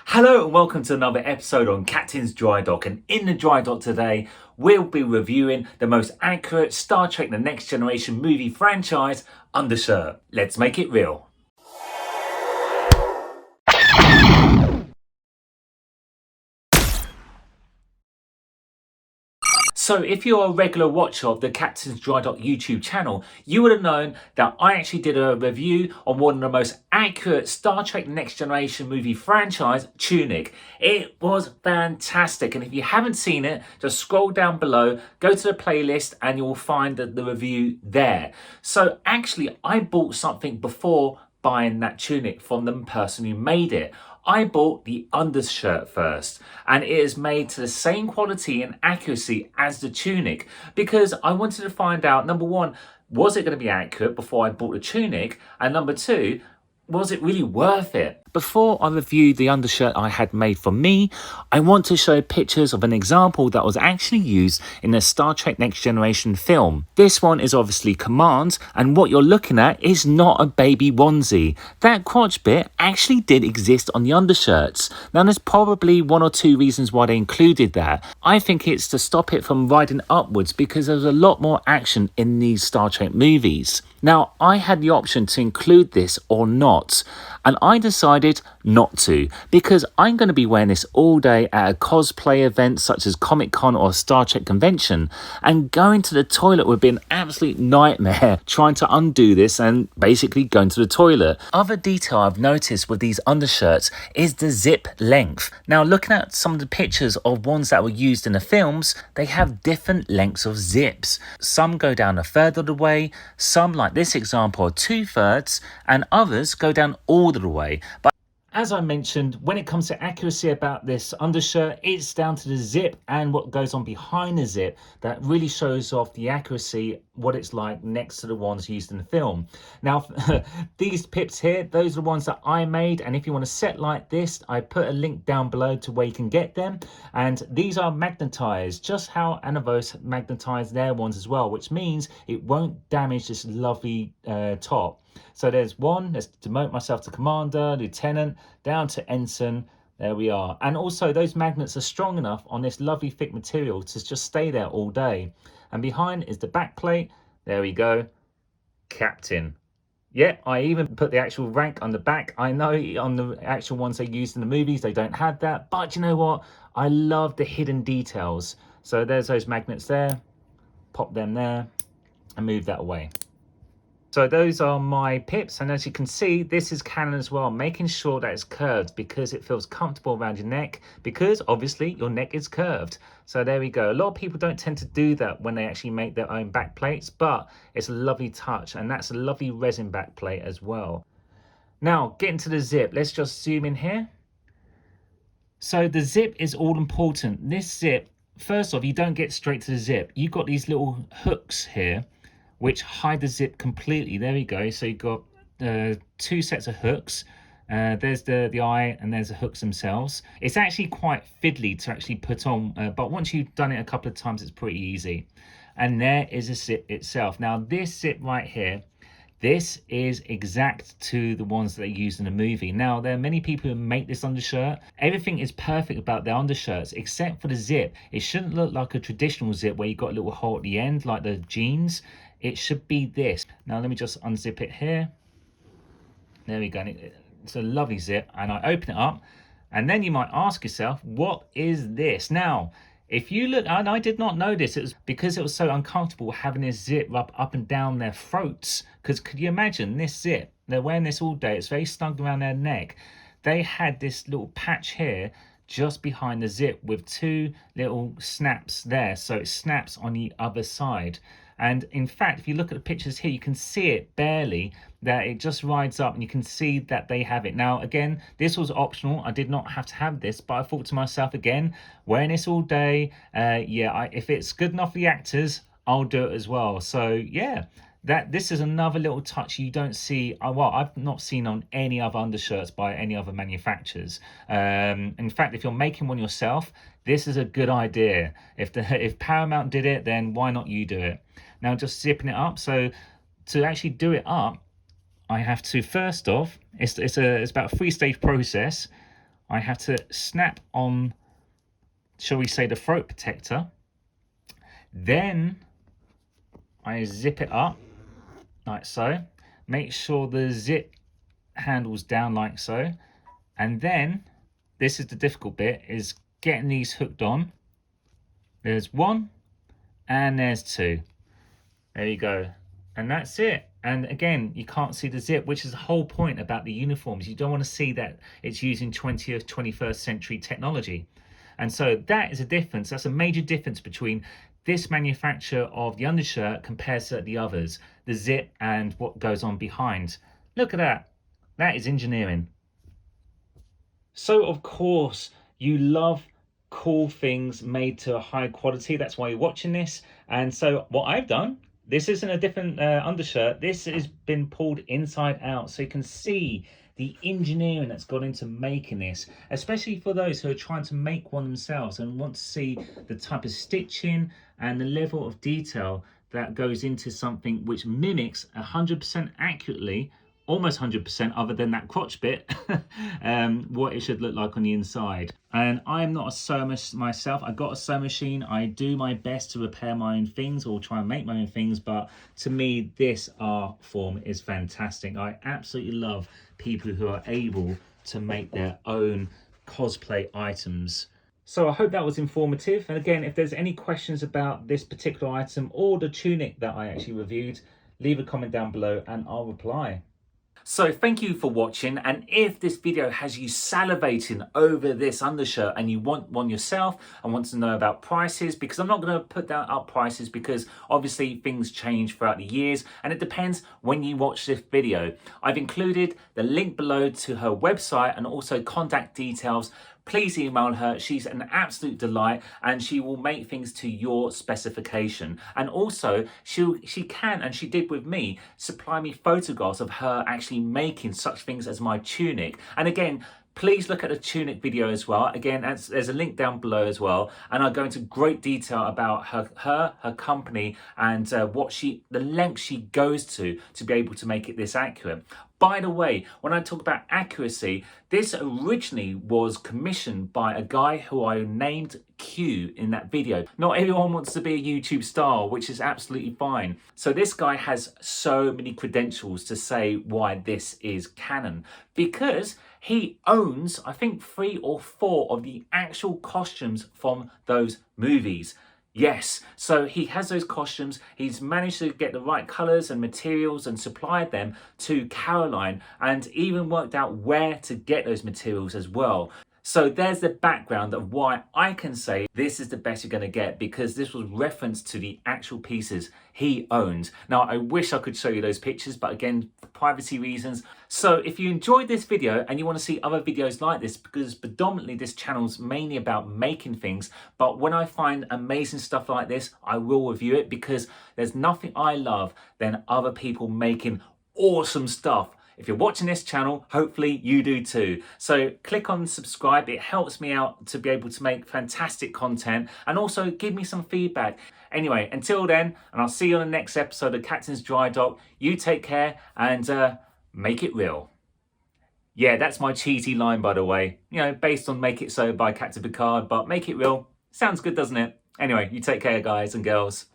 Hello and welcome to another episode on Captain's Drydock, and in the Drydock today we'll be reviewing the most accurate Star Trek The Next Generation movie franchise undershirt. Let's make it real. So if you're a regular watcher of the Captain's Drydock YouTube channel, you would have known that I actually did a review on one of the most accurate Star Trek Next Generation movie franchise, Tunic. It was fantastic, and if you haven't seen it, just scroll down below, go to the playlist, and you'll find the review there. So actually, I bought something before buying that tunic from the person who made it. I bought the undershirt first, and it is made to the same quality and accuracy as the tunic because I wanted to find out, number one, was it going to be accurate before I bought the tunic, and number two, was it really worth it? Before I review the undershirt I had made for me, I want to show pictures of an example that was actually used in the Star Trek Next Generation film. This one is obviously Command, and what you're looking at is not a baby onesie. That crotch bit actually did exist on the undershirts. Now there's probably one or two reasons why they included that. I think it's to stop it from riding upwards because there's a lot more action in these Star Trek movies. Now, I had the option to include this or not, and I decided not to because I'm going to be wearing this all day at a cosplay event such as Comic-Con or a Star Trek convention, and going to the toilet would be an absolute nightmare trying to undo this and basically going to the toilet. Other detail I've noticed with these undershirts is the zip length. Now, looking at some of the pictures of ones that were used in the films, they have different lengths of zips. Some go down a third of the way, some like this example are 2/3, and others go down all the way. But as I mentioned, when it comes to accuracy about this undershirt, it's down to the zip and what goes on behind the zip that really shows off the accuracy, what it's like next to the ones used in the film. Now, these pips here, those are the ones that I made, and if you want to set like this, I put a link down below to where you can get them. And these are magnetized, just how Anavos magnetized their ones as well, which means it won't damage this lovely top. So there's one, let's demote myself to Commander, Lieutenant, down to Ensign. There we are. And also those magnets are strong enough on this lovely thick material to just stay there all day. And behind is the back plate. There we go. Captain. Yeah, I even put the actual rank on the back. I know on the actual ones they used in the movies, they don't have that. But you know what? I love the hidden details. So there's those magnets there. Pop them there and move that away. So those are my pips, and as you can see, this is canon as well, making sure that it's curved because it feels comfortable around your neck, because obviously your neck is curved. So there we go. A lot of people don't tend to do that when they actually make their own back plates, but it's a lovely touch, and that's a lovely resin back plate as well. Now, getting to the zip, let's just zoom in here. So the zip is all important. This zip, first off, you don't get straight to the zip. You've got these little hooks here which hide the zip completely. There we go. So you've got two sets of hooks. There's the eye, and there's the hooks themselves. It's actually quite fiddly to actually put on, but once you've done it a couple of times, it's pretty easy. And there is a zip itself. Now this zip right here, this is exact to the ones that they used in the movie. Now, there are many people who make this undershirt. Everything is perfect about their undershirts, except for the zip. It shouldn't look like a traditional zip where you've got a little hole at the end, like the jeans. It should be this. Now, let me just unzip it here. There we go. It's a lovely zip. And I open it up. And then you might ask yourself, what is this? Now, if you look, and I did not know this, it was because it was so uncomfortable having this zip up and down their throats. Because could you imagine this zip? They're wearing this all day. It's very snug around their neck. They had this little patch here just behind the zip with two little snaps there. So it snaps on the other side. And in fact, if you look at the pictures here, you can see it barely, that it just rides up, and you can see that they have it. Now, again, this was optional. I did not have to have this, but I thought to myself, again, wearing this all day, if it's good enough for the actors, I'll do it as well. So, yeah, this is another little touch you don't see. Well, I've not seen on any other undershirts by any other manufacturers. In fact, if you're making one yourself, this is a good idea. If Paramount did it, then why not you do it? Now, just zipping it up. So to actually do it up, I have to, first off, it's about a 3-stage process. I have to snap on, shall we say, the throat protector. Then I zip it up like so. Make sure the zip handle's down like so. And then, this is the difficult bit, is getting these hooked on. There's one and there's two. There you go. And that's it. And again, you can't see the zip, which is the whole point about the uniforms. You don't want to see that it's using 20th, 21st century technology. And so that is a difference. That's a major difference between this manufacturer of the undershirt compared to the others, the zip and what goes on behind. Look at that. That is engineering. So of course, you love cool things made to a high quality. That's why you're watching this. And so what I've done, this isn't a different undershirt. This has been pulled inside out, so you can see the engineering that's gone into making this, especially for those who are trying to make one themselves and want to see the type of stitching and the level of detail that goes into something which mimics 100% accurately, almost 100% other than that crotch bit, what it should look like on the inside. And I'm not a sewer myself. I've got a sewing machine. I do my best to repair my own things or try and make my own things, but to me, this art form is fantastic. I absolutely love people who are able to make their own cosplay items. So I hope that was informative. And again, if there's any questions about this particular item or the tunic that I actually reviewed, leave a comment down below and I'll reply. So thank you for watching, and if this video has you salivating over this undershirt and you want one yourself and want to know about prices, because I'm not going to put down up prices because obviously things change throughout the years and it depends when you watch this video. I've included the link below to her website and also contact details. Please email her. She's an absolute delight and she will make things to your specification. And also she can, and she did with me, supply me photographs of her actually making such things as my tunic. And again, please look at the tunic video as well. Again, there's a link down below as well. And I go into great detail about her company and the length she goes to be able to make it this accurate. By the way, when I talk about accuracy, this originally was commissioned by a guy who I named Q in that video. Not everyone wants to be a YouTube star, which is absolutely fine. So this guy has so many credentials to say why this is canon, because he owns, I think, 3 or 4 of the actual costumes from those movies. Yes, so he has those costumes. He's managed to get the right colours and materials and supplied them to Caroline, and even worked out where to get those materials as well. So there's the background of why I can say this is the best you're going to get, because this was referenced to the actual pieces he owns. Now, I wish I could show you those pictures, but again, for privacy reasons. So if you enjoyed this video and you want to see other videos like this, because predominantly this channel's mainly about making things, but when I find amazing stuff like this, I will review it, because there's nothing I love than other people making awesome stuff. If you're watching this channel, hopefully you do too. So click on subscribe. It helps me out to be able to make fantastic content, and also give me some feedback. Anyway, until then, and I'll see you on the next episode of Captain's Drydock. You take care and make it real. Yeah, that's my cheesy line, by the way. You know, based on Make It So by Captain Picard, but make it real. Sounds good, doesn't it? Anyway, you take care, guys and girls.